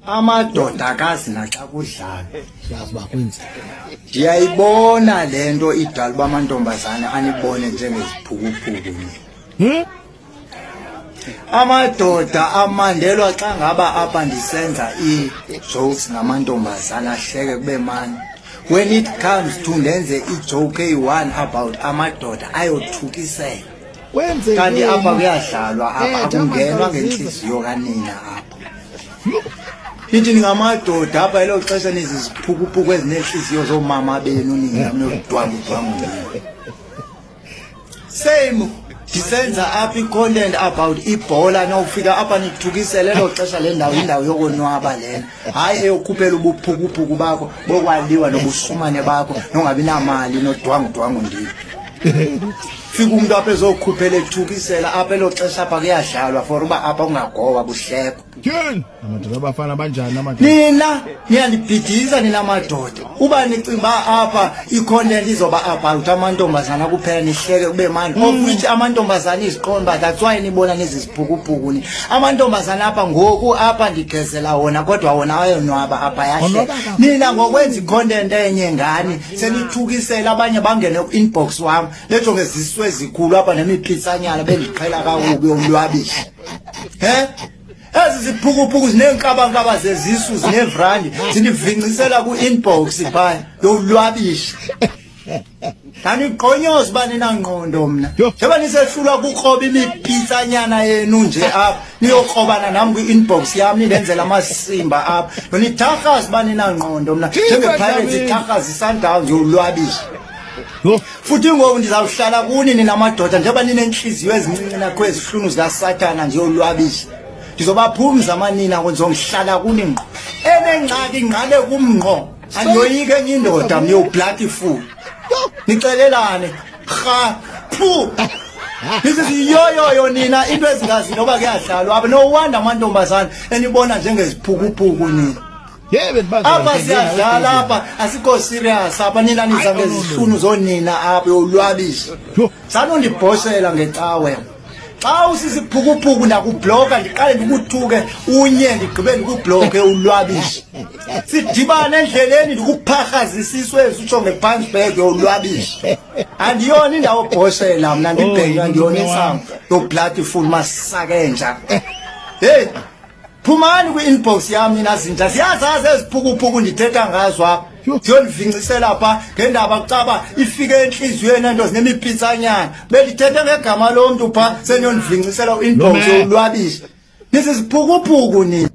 amadoda akazi naxa kudlala yazi bakwenzeka ndiyayibona lento idala uba amantombazana anibone njengeziphukuphukuni amadoda amandelwa xa ngaba apha ndisenza ii-jokes ngamantombazana ahleke kube mani. When it comes to ndenze i-joke eyi-one about amadoda ayothukisela kanti apha kuyadlalwa apha akungenwa ngenhliziyo kanina apha. Nithi ningamadoda apha elo xesha niziziphukuphukhu ezinehliziyo zoomama benu ningamnodwangu. Same ndisenza apha i-content about ibhola nofika apha nithukisele elo xesha lendawo indawo yokonwaba lena hayi eyokhuphela ubuphukuphuku bakho bokwaliwa nobusumane bakho nongabi namali nodwangu ndini. Fika umuntu apha ezokhuphela ethukisela apha elo xesha apha kuyadlalwa for uba apha ungagoba buhleko. Amadoda abafana banjani amadoda? Nina niyandibhidisa nina madoda uba nicimba apha i-content izoba about amantombazana kuphela nihleke kube mandi of which amantombazana iziqomba that's why nibona neziziphukuphukuni ni amantombazana apha ngoku apha ndigezela wona kodwa wona ayonwaba apha yahle. Nina ngokwenza i-content enye ngani senithukisela abanye bangene ku-inbox wami lejonge ziswe ezikhulu apha nemiphitsanyana bendiqhela kakubi yolwabisha ezi ziphukuphukhu zinenkabankaba zezisu zinevrandi zindivincisela ku-inbox phaya yolwabisha. Naniqonyoza uba ninangqondo mna njengoba nisehlulwa kukroba imiphitsanyana yenu nje apha niyokrobana nami kwi-inbox yami nindenzela amasimba apha nonitharhaza uba ninangqondo mna njengepirates itharhaza i-Sundowns yolwabisha. Futhi ngoku ndizawuhlala kuni ninamadoda njengoba ninenhliziyo ezincinci nakho ezihlunu zikasathana nje yolwabisha. Ndizobaphumza amanina ngizongihlala kuni ngqo enengxaki ngqale kumngqo andiyoyike enye indoda mniyobloody fool nicelelane rha phu niziyoyoyo nina into ezingazi noba kuyadlalwa apha no wonder amantombazana enibona njengeziphukuphuku nina apha siyadlala apha asikho serious apha nina niza ngezihlunu zonina apha yolwabisha sanondibhosela ngecawe. Xa usisiphukuphuku ndakubloka ndiqale ndikuthuke unye ndigqibe ndikubloke ulwabisha. Sidibane endleleni ndikupharhazisiswe utsho ngePansberg yolwabisha. Andiyona indawo obhosela mna ndibheka ndiyona isango yobloody fool masakenja. Hey phumani kwi-inbox yami nina zinja siyazazi eziphukuphuku ndithetha ngazo apha ziyondivincisela pha ngendaba kucaba ifike enhliziyweni ento zinemiphitsanyana bendithethe ngegama lomntu pha seniyondivincisela u-inbox yolwabisha. Nisiziphukuphuku nina.